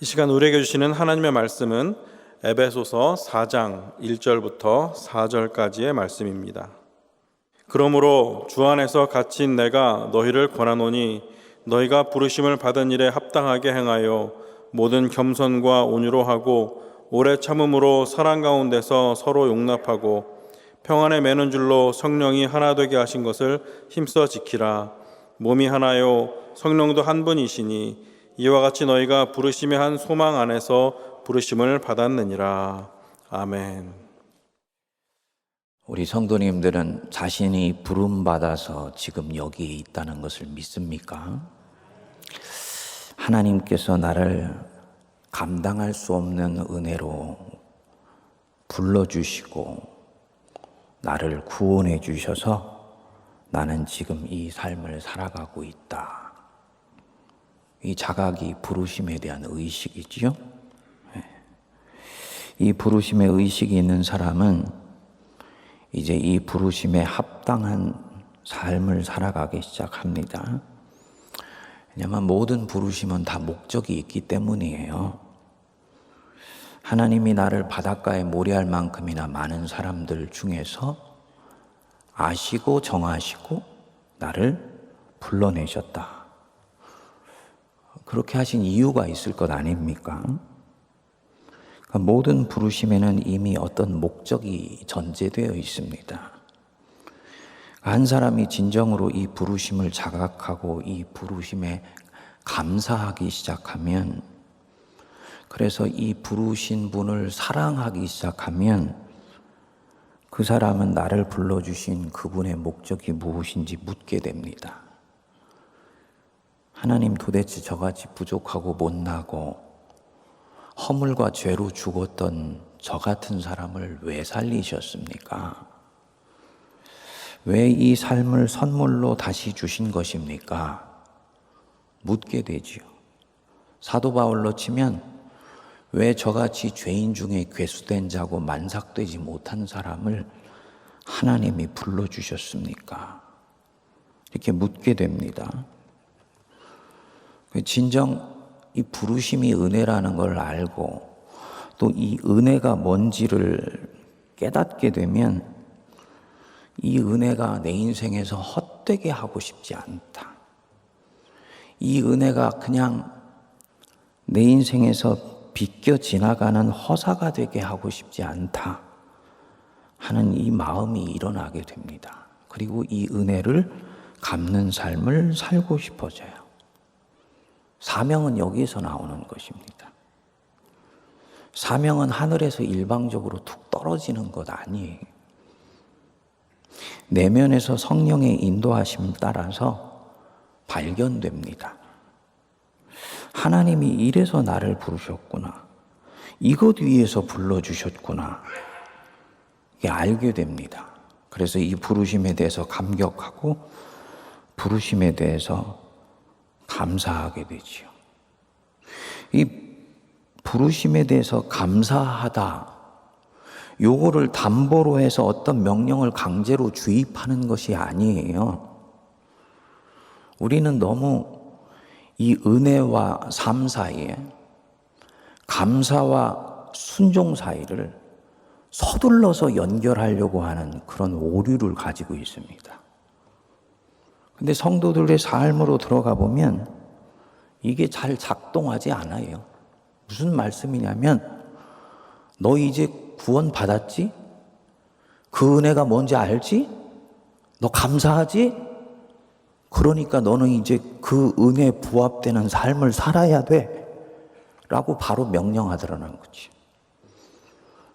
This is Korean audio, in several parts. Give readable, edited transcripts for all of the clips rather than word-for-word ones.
이 시간 우리에게 주시는 하나님의 말씀은 에베소서 4장 1절부터 4절까지의 말씀입니다. 그러므로 주 안에서 갇힌 내가 너희를 권하노니 너희가 부르심을 받은 일에 합당하게 행하여 모든 겸손과 온유로 하고 오래 참음으로 사랑 가운데서 서로 용납하고 평안에 매는 줄로 성령이 하나 되게 하신 것을 힘써 지키라. 몸이 하나요 성령도 한 분이시니 이와 같이 너희가 부르심의 한 소망 안에서 부르심을 받았느니라. 아멘. 우리 성도님들은 자신이 부름받아서 지금 여기에 있다는 것을 믿습니까? 하나님께서 나를 감당할 수 없는 은혜로 불러주시고 나를 구원해 주셔서 나는 지금 이 삶을 살아가고 있다. 이 자각이 부르심에 대한 의식이지요. 이 부르심의 의식이 있는 사람은 이제 이 부르심에 합당한 삶을 살아가기 시작합니다. 왜냐하면 모든 부르심은 다 목적이 있기 때문이에요. 하나님이 나를 바닷가에 모래알 만큼이나 많은 사람들 중에서 아시고 정하시고 나를 불러내셨다. 그렇게 하신 이유가 있을 것 아닙니까? 그러니까 모든 부르심에는 이미 어떤 목적이 전제되어 있습니다. 한 사람이 진정으로 이 부르심을 자각하고 이 부르심에 감사하기 시작하면, 그래서 이 부르신 분을 사랑하기 시작하면 그 사람은 나를 불러주신 그분의 목적이 무엇인지 묻게 됩니다. 하나님, 도대체 저같이 부족하고 못나고 허물과 죄로 죽었던 저 같은 사람을 왜 살리셨습니까? 왜 이 삶을 선물로 다시 주신 것입니까? 묻게 되지요. 사도 바울로 치면 왜 저같이 죄인 중에 괴수된 자고 만삭되지 못한 사람을 하나님이 불러주셨습니까? 이렇게 묻게 됩니다. 진정 이 부르심이 은혜라는 걸 알고 또 이 은혜가 뭔지를 깨닫게 되면 이 은혜가 내 인생에서 헛되게 하고 싶지 않다. 이 은혜가 그냥 내 인생에서 비껴 지나가는 허사가 되게 하고 싶지 않다 하는 이 마음이 일어나게 됩니다. 그리고 이 은혜를 갚는 삶을 살고 싶어져요. 사명은 여기에서 나오는 것입니다. 사명은 하늘에서 일방적으로 툭 떨어지는 것 아니에요. 내면에서 성령의 인도하심 따라서 발견됩니다. 하나님이 이래서 나를 부르셨구나. 이것 위해서 불러주셨구나. 이게 알게 됩니다. 그래서 이 부르심에 대해서 감격하고 부르심에 대해서 감사하게 되지요. 이 부르심에 대해서 감사하다, 요거를 담보로 해서 어떤 명령을 강제로 주입하는 것이 아니에요. 우리는 너무 이 은혜와 삶 사이에, 감사와 순종 사이를 서둘러서 연결하려고 하는 그런 오류를 가지고 있습니다. 근데 성도들의 삶으로 들어가 보면 이게 잘 작동하지 않아요. 무슨 말씀이냐면, 너 이제 구원 받았지? 그 은혜가 뭔지 알지? 너 감사하지? 그러니까 너는 이제 그 은혜에 부합되는 삶을 살아야 돼 라고 바로 명령하더라는 거지.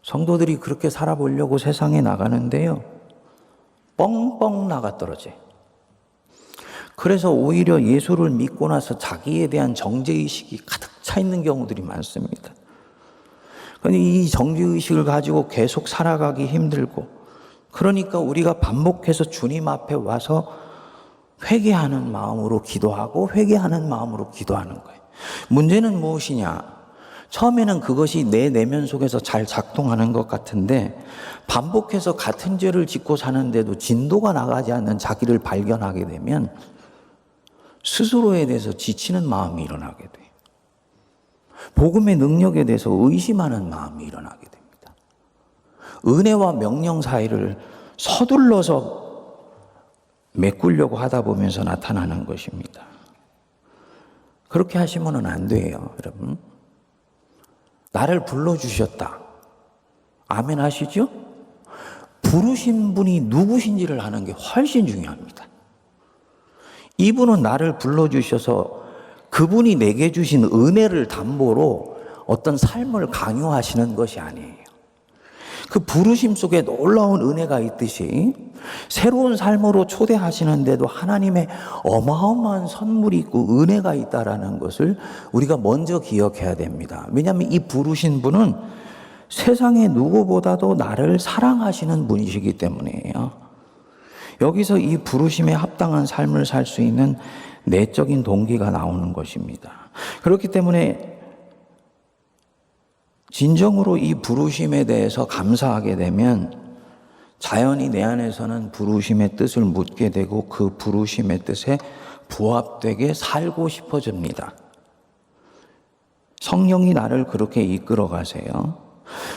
성도들이 그렇게 살아보려고 세상에 나가는데요, 뻥뻥 나가 떨어져요. 그래서 오히려 예수를 믿고 나서 자기에 대한 정죄의식이 가득 차 있는 경우들이 많습니다. 그런데 이 정죄의식을 가지고 계속 살아가기 힘들고, 그러니까 우리가 반복해서 주님 앞에 와서 회개하는 마음으로 기도하고 회개하는 마음으로 기도하는 거예요. 문제는 무엇이냐? 처음에는 그것이 내 내면 속에서 잘 작동하는 것 같은데 반복해서 같은 죄를 짓고 사는데도 진도가 나가지 않는 자기를 발견하게 되면 스스로에 대해서 지치는 마음이 일어나게 돼요. 복음의 능력에 대해서 의심하는 마음이 일어나게 됩니다. 은혜와 명령 사이를 서둘러서 메꾸려고 하다 보면서 나타나는 것입니다. 그렇게 하시면 안 돼요, 여러분. 나를 불러주셨다. 아멘 하시죠? 부르신 분이 누구신지를 아는 게 훨씬 중요합니다. 이분은 나를 불러주셔서 그분이 내게 주신 은혜를 담보로 어떤 삶을 강요하시는 것이 아니에요. 그 부르심 속에 놀라운 은혜가 있듯이 새로운 삶으로 초대하시는데도 하나님의 어마어마한 선물이 있고 은혜가 있다라는 것을 우리가 먼저 기억해야 됩니다. 왜냐하면 이 부르신 분은 세상의 누구보다도 나를 사랑하시는 분이시기 때문이에요. 여기서 이 부르심에 합당한 삶을 살 수 있는 내적인 동기가 나오는 것입니다. 그렇기 때문에 진정으로 이 부르심에 대해서 감사하게 되면 자연히 내 안에서는 부르심의 뜻을 묻게 되고 그 부르심의 뜻에 부합되게 살고 싶어집니다. 성령이 나를 그렇게 이끌어 가세요.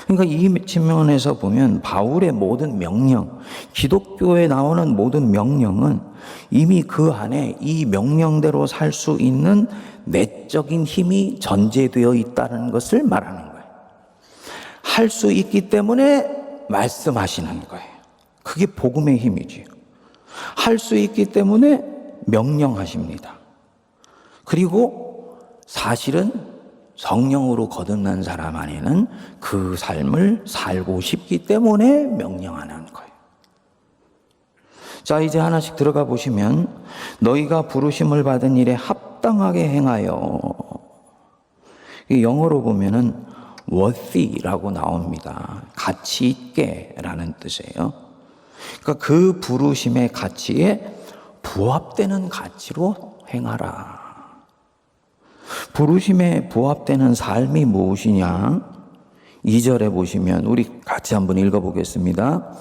그러니까 이 측면에서 보면 바울의 모든 명령, 기독교에 나오는 모든 명령은 이미 그 안에 이 명령대로 살 수 있는 내적인 힘이 전제되어 있다는 것을 말하는 거예요. 할 수 있기 때문에 말씀하시는 거예요. 그게 복음의 힘이지요. 할 수 있기 때문에 명령하십니다. 그리고 사실은 성령으로 거듭난 사람 안에는 그 삶을 살고 싶기 때문에 명령하는 거예요. 자, 이제 하나씩 들어가 보시면 너희가 부르심을 받은 일에 합당하게 행하여, 영어로 보면은 worthy라고 나옵니다. 가치 있게라는 뜻이에요. 그러니까 그 부르심의 가치에 부합되는 가치로 행하라. 부르심에 부합되는 삶이 무엇이냐? 2절에 보시면 우리 같이 한번 읽어보겠습니다.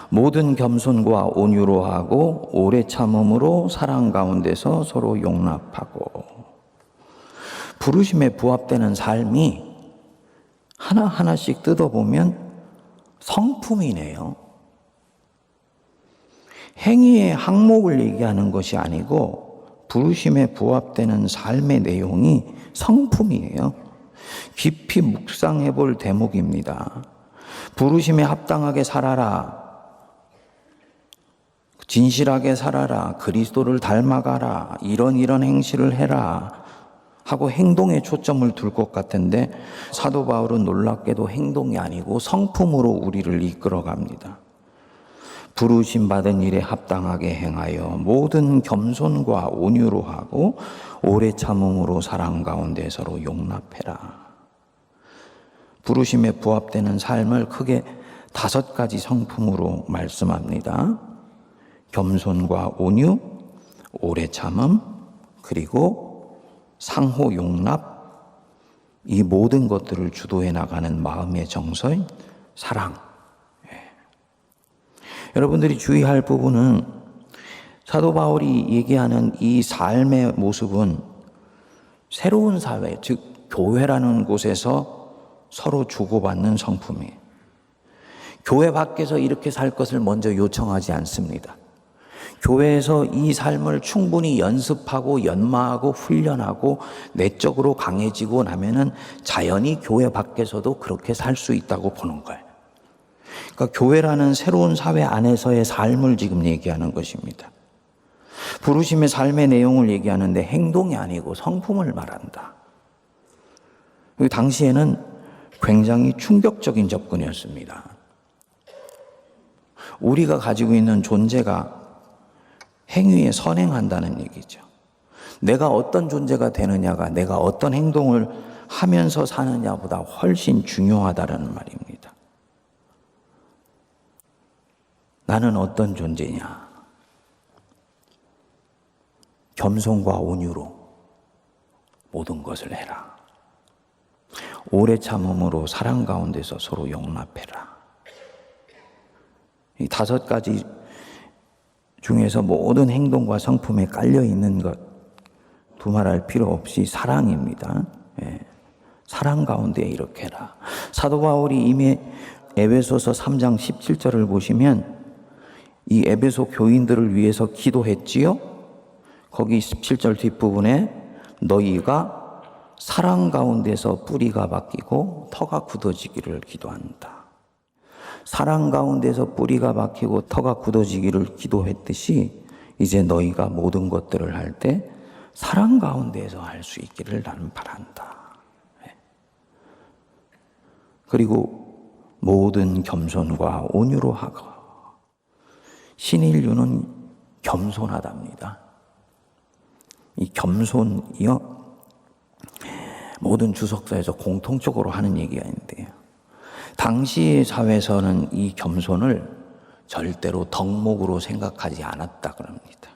모든 겸손과 온유로 하고 오래 참음으로 사랑 가운데서 서로 용납하고. 부르심에 부합되는 삶이 하나하나씩 뜯어보면 성품이네요. 행위의 항목을 얘기하는 것이 아니고 부르심에 부합되는 삶의 내용이 성품이에요. 깊이 묵상해 볼 대목입니다. 부르심에 합당하게 살아라. 진실하게 살아라. 그리스도를 닮아가라. 이런 행실을 해라. 하고 행동에 초점을 둘 것 같은데 사도 바울은 놀랍게도 행동이 아니고 성품으로 우리를 이끌어 갑니다. 부르심 받은 일에 합당하게 행하여 모든 겸손과 온유로 하고 오래 참음으로 사랑 가운데 서로 용납해라. 부르심에 부합되는 삶을 크게 5가지 성품으로 말씀합니다. 겸손과 온유, 오래 참음, 그리고 상호 용납, 이 모든 것들을 주도해 나가는 마음의 정서인 사랑. 여러분들이 주의할 부분은 사도 바울이 얘기하는 이 삶의 모습은 새로운 사회, 즉 교회라는 곳에서 서로 주고받는 성품이에요. 교회 밖에서 이렇게 살 것을 먼저 요청하지 않습니다. 교회에서 이 삶을 충분히 연습하고 연마하고 훈련하고 내적으로 강해지고 나면은 자연히 교회 밖에서도 그렇게 살 수 있다고 보는 거예요. 그러니까 교회라는 새로운 사회 안에서의 삶을 지금 얘기하는 것입니다. 부르심의 삶의 내용을 얘기하는데 행동이 아니고 성품을 말한다. 당시에는 굉장히 충격적인 접근이었습니다. 우리가 가지고 있는 존재가 행위에 선행한다는 얘기죠. 내가 어떤 존재가 되느냐가 내가 어떤 행동을 하면서 사느냐보다 훨씬 중요하다는 말입니다. 나는 어떤 존재냐? 겸손과 온유로 모든 것을 해라. 오래 참음으로 사랑 가운데서 서로 용납해라. 이 5가지 중에서 모든 행동과 성품에 깔려 있는 것, 두말할 필요 없이 사랑입니다. 사랑 가운데 이렇게 해라. 사도 바울이 이미 에베소서 3장 17절을 보시면 이 에베소 교인들을 위해서 기도했지요. 거기 17절 뒷부분에 너희가 사랑 가운데서 뿌리가 박히고 터가 굳어지기를 기도한다. 사랑 가운데서 뿌리가 박히고 터가 굳어지기를 기도했듯이 이제 너희가 모든 것들을 할 때 사랑 가운데서 할 수 있기를 나는 바란다. 그리고 모든 겸손과 온유로 하고, 신인류는 겸손하답니다. 이 겸손이요, 모든 주석사에서 공통적으로 하는 얘기가 있는데요. 당시 사회에서는 이 겸손을 절대로 덕목으로 생각하지 않았다 그럽니다.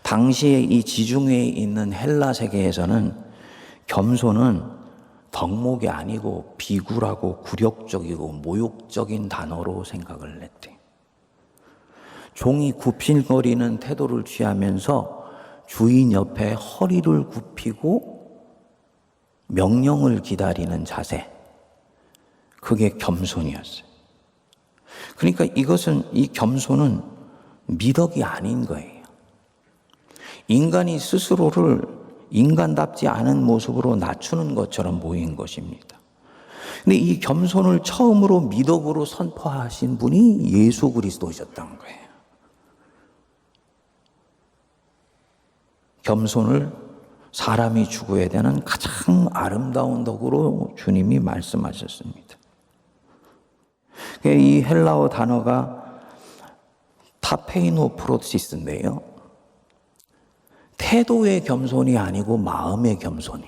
당시에 이 지중해에 있는 헬라 세계에서는 겸손은 덕목이 아니고 비굴하고 굴욕적이고 모욕적인 단어로 생각을 했대. 종이 굽신거리는 태도를 취하면서 주인 옆에 허리를 굽히고 명령을 기다리는 자세, 그게 겸손이었어요. 그러니까 이 겸손은 미덕이 아닌 거예요. 인간이 스스로를 인간답지 않은 모습으로 낮추는 것처럼 보인 것입니다. 근데 이 겸손을 처음으로 미덕으로 선포하신 분이 예수 그리스도셨던 거예요. 겸손을 사람이 추구해야 되는 가장 아름다운 덕으로 주님이 말씀하셨습니다. 이 헬라어 단어가 타페이노프로시스인데요. 태도의 겸손이 아니고 마음의 겸손이.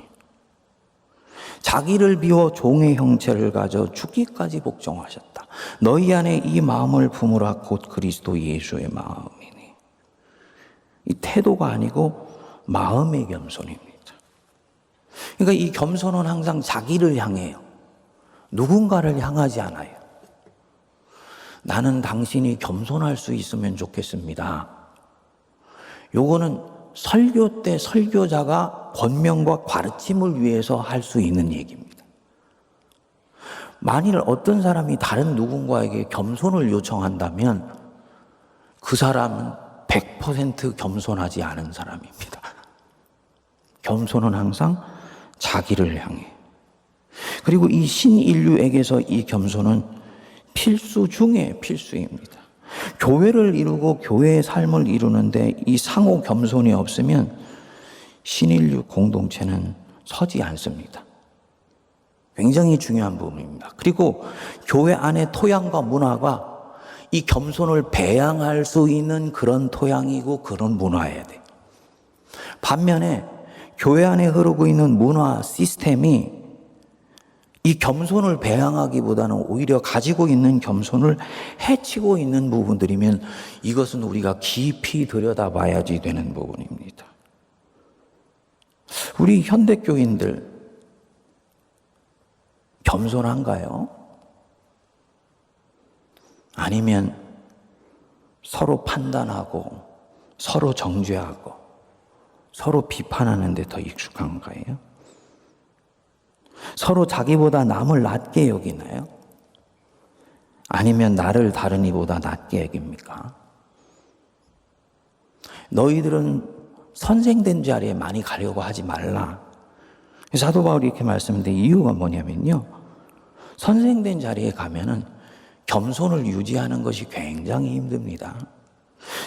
자기를 비워 종의 형체를 가져 죽기까지 복종하셨다. 너희 안에 이 마음을 품으라 곧 그리스도 예수의 마음이니. 이 태도가 아니고 마음의 겸손입니다. 그러니까 이 겸손은 항상 자기를 향해요. 누군가를 향하지 않아요. 나는 당신이 겸손할 수 있으면 좋겠습니다. 요거는 설교 때 설교자가 권면과 가르침을 위해서 할 수 있는 얘기입니다. 만일 어떤 사람이 다른 누군가에게 겸손을 요청한다면 그 사람은 100% 겸손하지 않은 사람입니다. 겸손은 항상 자기를 향해. 그리고 이 신인류에게서 이 겸손은 필수 중에 필수입니다. 교회를 이루고 교회의 삶을 이루는데 이 상호 겸손이 없으면 신인류 공동체는 서지 않습니다. 굉장히 중요한 부분입니다. 그리고 교회 안의 토양과 문화가 이 겸손을 배양할 수 있는 그런 토양이고 그런 문화여야 돼요. 반면에 교회 안에 흐르고 있는 문화 시스템이 이 겸손을 배양하기보다는 오히려 가지고 있는 겸손을 해치고 있는 부분들이면 이것은 우리가 깊이 들여다봐야지 되는 부분입니다. 우리 현대교인들 겸손한가요? 아니면 서로 판단하고 서로 정죄하고 서로 비판하는 데 더 익숙한가요? 서로 자기보다 남을 낮게 여기나요? 아니면 나를 다른 이보다 낮게 여깁니까? 너희들은 선생된 자리에 많이 가려고 하지 말라. 사도 바울이 이렇게 말씀드린 이유가 뭐냐면요. 선생된 자리에 가면은 겸손을 유지하는 것이 굉장히 힘듭니다.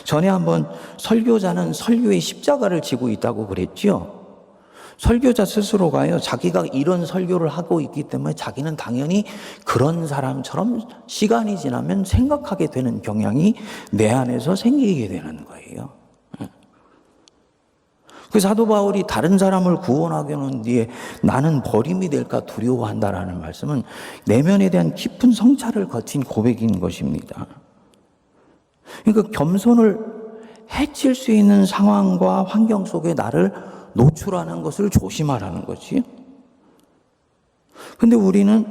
전에 한번 설교자는 설교의 십자가를 지고 있다고 그랬죠. 설교자 스스로가요, 자기가 이런 설교를 하고 있기 때문에 자기는 당연히 그런 사람처럼 시간이 지나면 생각하게 되는 경향이 내 안에서 생기게 되는 거예요. 그 사도 바울이 다른 사람을 구원하게 하는 뒤에 나는 버림이 될까 두려워한다라는 말씀은 내면에 대한 깊은 성찰을 거친 고백인 것입니다. 그러니까 겸손을 해칠 수 있는 상황과 환경 속에 나를 노출하는 것을 조심하라는 거지. 근데 우리는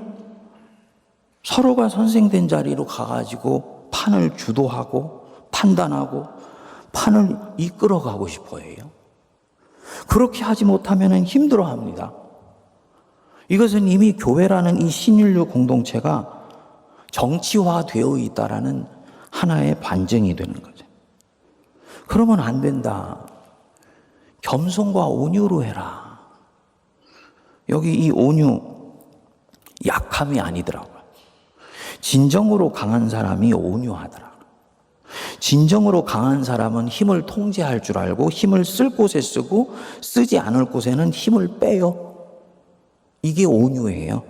서로가 선생된 자리로 가가지고 판을 주도하고 판단하고 판을 이끌어가고 싶어 해요. 그렇게 하지 못하면 힘들어 합니다. 이것은 이미 교회라는 이 신인류 공동체가 정치화되어 있다라는 하나의 반증이 되는 거죠. 그러면 안 된다. 겸손과 온유로 해라. 여기 이 온유, 약함이 아니더라고요. 진정으로 강한 사람이 온유하더라. 진정으로 강한 사람은 힘을 통제할 줄 알고 힘을 쓸 곳에 쓰고 쓰지 않을 곳에는 힘을 빼요. 이게 온유예요.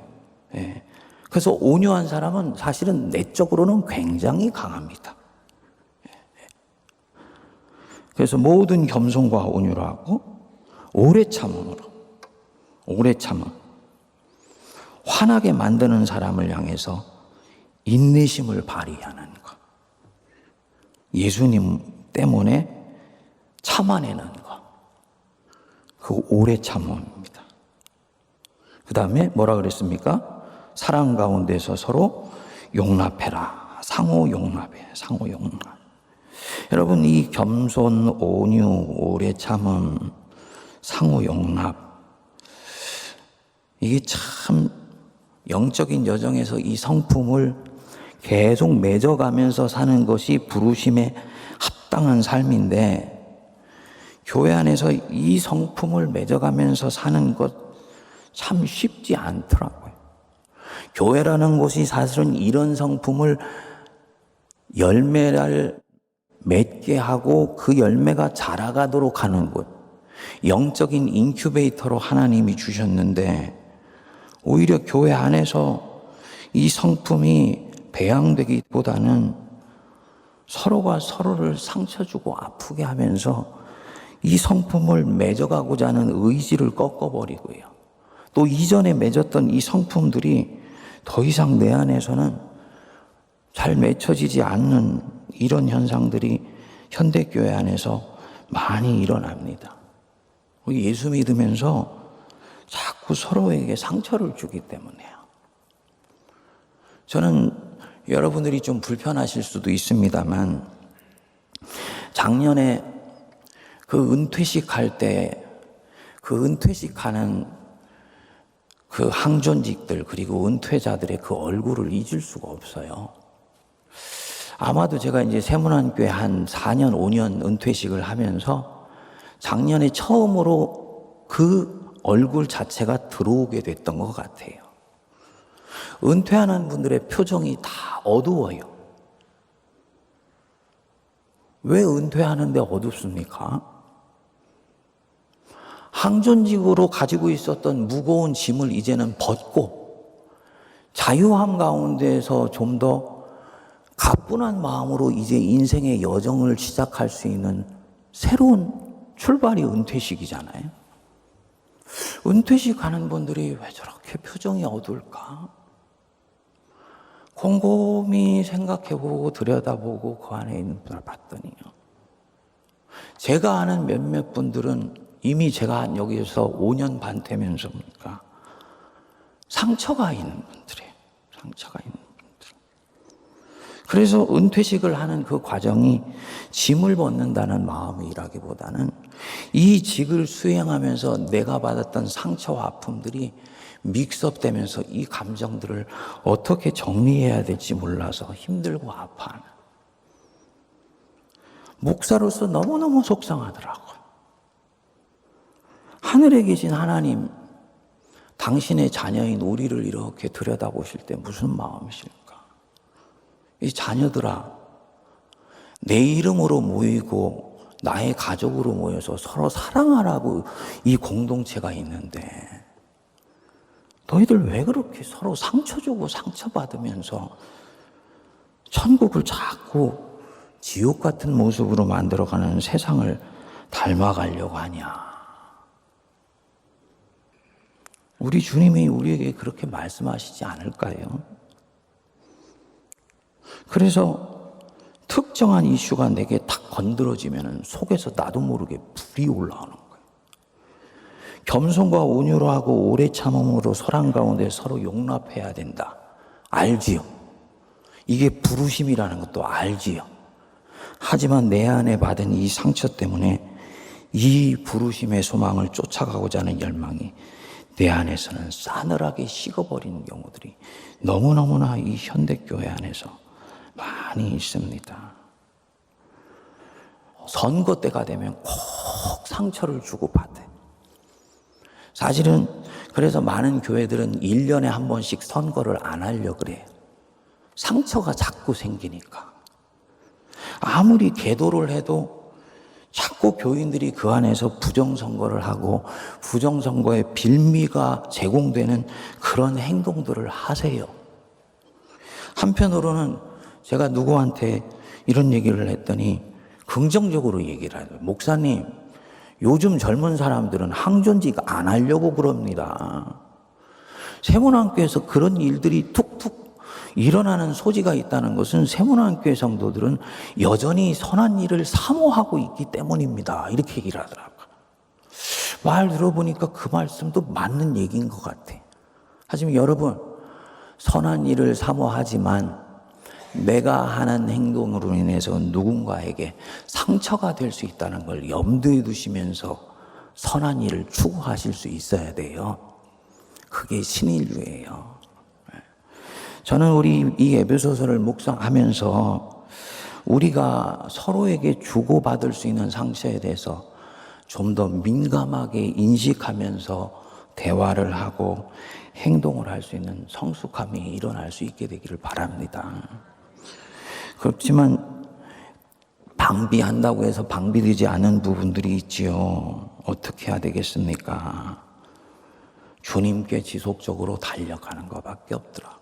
예. 그래서 온유한 사람은 사실은 내적으로는 굉장히 강합니다. 그래서 모든 겸손과 온유로 하고 오래 참음으로, 오래 참음. 화나게 만드는 사람을 향해서 인내심을 발휘하는 것. 예수님 때문에 참아내는 것. 그 오래 참음입니다. 그 다음에 뭐라 그랬습니까? 사랑 가운데서 서로 용납해라. 상호 용납해. 상호 용납. 여러분, 이 겸손, 온유, 오래 참음, 상호 용납, 이게 참 영적인 여정에서 이 성품을 계속 맺어가면서 사는 것이 부르심에 합당한 삶인데, 교회 안에서 이 성품을 맺어가면서 사는 것 참 쉽지 않더라고요. 교회라는 곳이 사실은 이런 성품을 열매를 맺게 하고 그 열매가 자라가도록 하는 곳, 영적인 인큐베이터로 하나님이 주셨는데, 오히려 교회 안에서 이 성품이 배양되기보다는 서로가 서로를 상처 주고 아프게 하면서 이 성품을 맺어가고자 하는 의지를 꺾어버리고요. 또 이전에 맺었던 이 성품들이 더 이상 내 안에서는 잘 맺혀지지 않는 이런 현상들이 현대교회 안에서 많이 일어납니다. 예수 믿으면서 자꾸 서로에게 상처를 주기 때문에요. 저는 여러분들이 좀 불편하실 수도 있습니다만, 작년에 그 은퇴식 할 때, 그 은퇴식 하는 그 항존직들, 그리고 은퇴자들의 그 얼굴을 잊을 수가 없어요. 아마도 제가 이제 세문안교회 한 4년, 5년 은퇴식을 하면서 작년에 처음으로 그 얼굴 자체가 들어오게 됐던 것 같아요. 은퇴하는 분들의 표정이 다 어두워요. 왜 은퇴하는데 어둡습니까? 항존직으로 가지고 있었던 무거운 짐을 이제는 벗고 자유함 가운데서 좀 더 가뿐한 마음으로 이제 인생의 여정을 시작할 수 있는 새로운 출발이 은퇴식이잖아요. 은퇴식 하는 분들이 왜 저렇게 표정이 어두울까? 곰곰이 생각해보고 들여다보고 그 안에 있는 분을 봤더니요, 제가 아는 몇몇 분들은 이미 제가 여기서 5년 반 되면서니까 상처가 있는 분들이에요. 상처가 있는 분들. 그래서 은퇴식을 하는 그 과정이 짐을 벗는다는 마음이라기보다는 이 직을 수행하면서 내가 받았던 상처와 아픔들이 믹스업되면서 이 감정들을 어떻게 정리해야 될지 몰라서 힘들고 아파하는, 목사로서 너무너무 속상하더라고요. 하늘에 계신 하나님, 당신의 자녀인 우리를 이렇게 들여다보실 때 무슨 마음이실까? 이 자녀들아, 내 이름으로 모이고 나의 가족으로 모여서 서로 사랑하라고 이 공동체가 있는데, 너희들 왜 그렇게 서로 상처 주고 상처받으면서 천국을 자꾸 지옥 같은 모습으로 만들어가는 세상을 닮아가려고 하냐? 우리 주님이 우리에게 그렇게 말씀하시지 않을까요? 그래서 특정한 이슈가 내게 탁 건드려지면 속에서 나도 모르게 불이 올라오는 거예요. 겸손과 온유로 하고 오래 참음으로 사랑 가운데 서로 용납해야 된다. 알지요. 이게 부르심이라는 것도 알지요. 하지만 내 안에 받은 이 상처 때문에 이 부르심의 소망을 쫓아가고자 하는 열망이 내 안에서는 싸늘하게 식어버리는 경우들이 너무너무나 이 현대교회 안에서 많이 있습니다. 선거 때가 되면 꼭 상처를 주고받아요. 사실은 그래서 많은 교회들은 1년에 한 번씩 선거를 안 하려고 그래요. 상처가 자꾸 생기니까. 아무리 계도를 해도 자꾸 교인들이 그 안에서 부정선거를 하고 부정선거의 빌미가 제공되는 그런 행동들을 하세요. 한편으로는 제가 누구한테 이런 얘기를 했더니 긍정적으로 얘기를 해요. 목사님, 요즘 젊은 사람들은 항존직 안 하려고 그럽니다. 세문안교에서 그런 일들이 툭툭 일어나는 소지가 있다는 것은 세문안교회 성도들은 여전히 선한 일을 사모하고 있기 때문입니다. 이렇게 얘기를 하더라고요. 말 들어보니까 그 말씀도 맞는 얘기인 것 같아. 하지만 여러분, 선한 일을 사모하지만 내가 하는 행동으로 인해서 누군가에게 상처가 될 수 있다는 걸 염두에 두시면서 선한 일을 추구하실 수 있어야 돼요. 그게 신인류예요. 저는 우리 이 에베소서를 묵상하면서 우리가 서로에게 주고받을 수 있는 상처에 대해서 좀 더 민감하게 인식하면서 대화를 하고 행동을 할 수 있는 성숙함이 일어날 수 있게 되기를 바랍니다. 그렇지만 방비한다고 해서 방비되지 않은 부분들이 있지요. 어떻게 해야 되겠습니까? 주님께 지속적으로 달려가는 것밖에 없더라고요.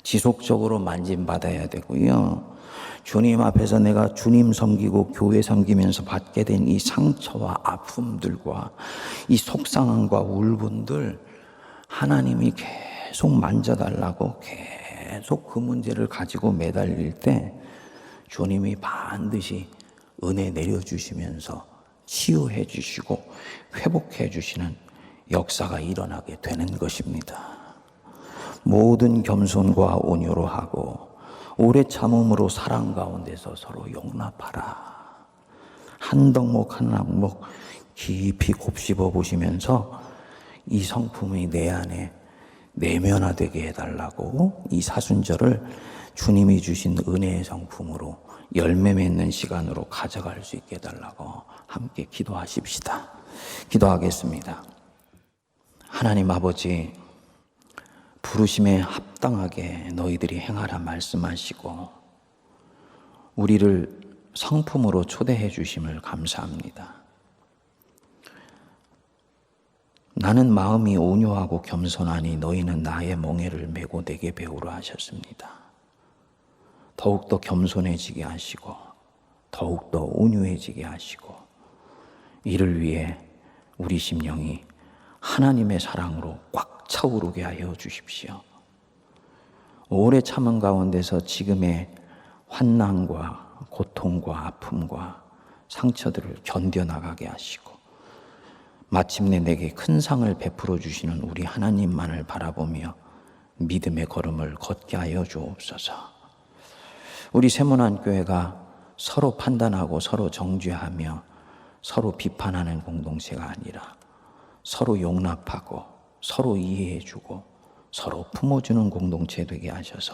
지속적으로 만짐받아야 되고요. 주님 앞에서 내가 주님 섬기고 교회 섬기면서 받게 된 이 상처와 아픔들과 이 속상함과 울분들 하나님이 계속 만져달라고 계속 그 문제를 가지고 매달릴 때 주님이 반드시 은혜 내려주시면서 치유해 주시고 회복해 주시는 역사가 일어나게 되는 것입니다. 모든 겸손과 온유로 하고 오래 참음으로 사랑 가운데서 서로 용납하라. 한 덕목 한 덕목 깊이 곱씹어 보시면서 이 성품이 내 안에 내면화되게 해달라고 이 사순절을 주님이 주신 은혜의 성품으로 열매 맺는 시간으로 가져갈 수 있게 해달라고 함께 기도하십시다. 기도하겠습니다. 하나님 아버지, 부르심에 합당하게 너희들이 행하라 말씀하시고 우리를 성품으로 초대해 주심을 감사합니다. 나는 마음이 온유하고 겸손하니 너희는 나의 멍에를 메고 내게 배우라 하셨습니다. 더욱더 겸손해지게 하시고 더욱더 온유해지게 하시고 이를 위해 우리 심령이 하나님의 사랑으로 꽉 차오르게 하여 주십시오. 오래 참은 가운데서 지금의 환난과 고통과 아픔과 상처들을 견뎌나가게 하시고 마침내 내게 큰 상을 베풀어 주시는 우리 하나님만을 바라보며 믿음의 걸음을 걷게 하여 주옵소서. 우리 세문안교회가 서로 판단하고 서로 정죄하며 서로 비판하는 공동체가 아니라 서로 용납하고 서로 이해해주고 서로 품어주는 공동체 되게 하셔서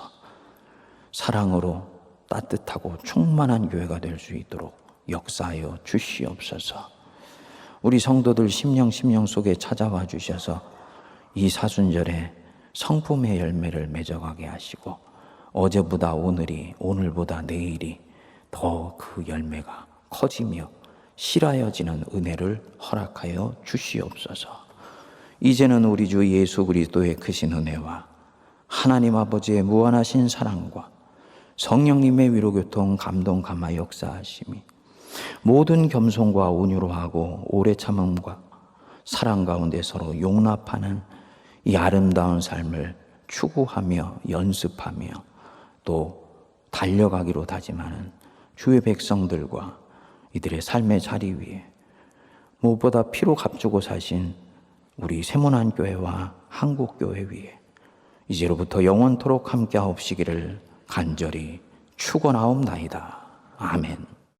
사랑으로 따뜻하고 충만한 교회가 될 수 있도록 역사하여 주시옵소서. 우리 성도들 심령 속에 찾아와 주셔서 이 사순절에 성품의 열매를 맺어가게 하시고 어제보다 오늘이 오늘보다 내일이 더 그 열매가 커지며 실하여지는 은혜를 허락하여 주시옵소서. 이제는 우리 주 예수 그리스도의 크신 은혜와 하나님 아버지의 무한하신 사랑과 성령님의 위로교통 감동 감화 역사하심이 모든 겸손과 온유로 하고 오래 참음과 사랑 가운데 서로 용납하는 이 아름다운 삶을 추구하며 연습하며 또 달려가기로 다짐하는 주의 백성들과 이들의 삶의 자리 위에 무엇보다 피로 값주고 사신 우리 세문안교회와 한국교회 위에 이제로부터 영원토록 함께하옵시기를 간절히 축원하옵나이다. 아멘.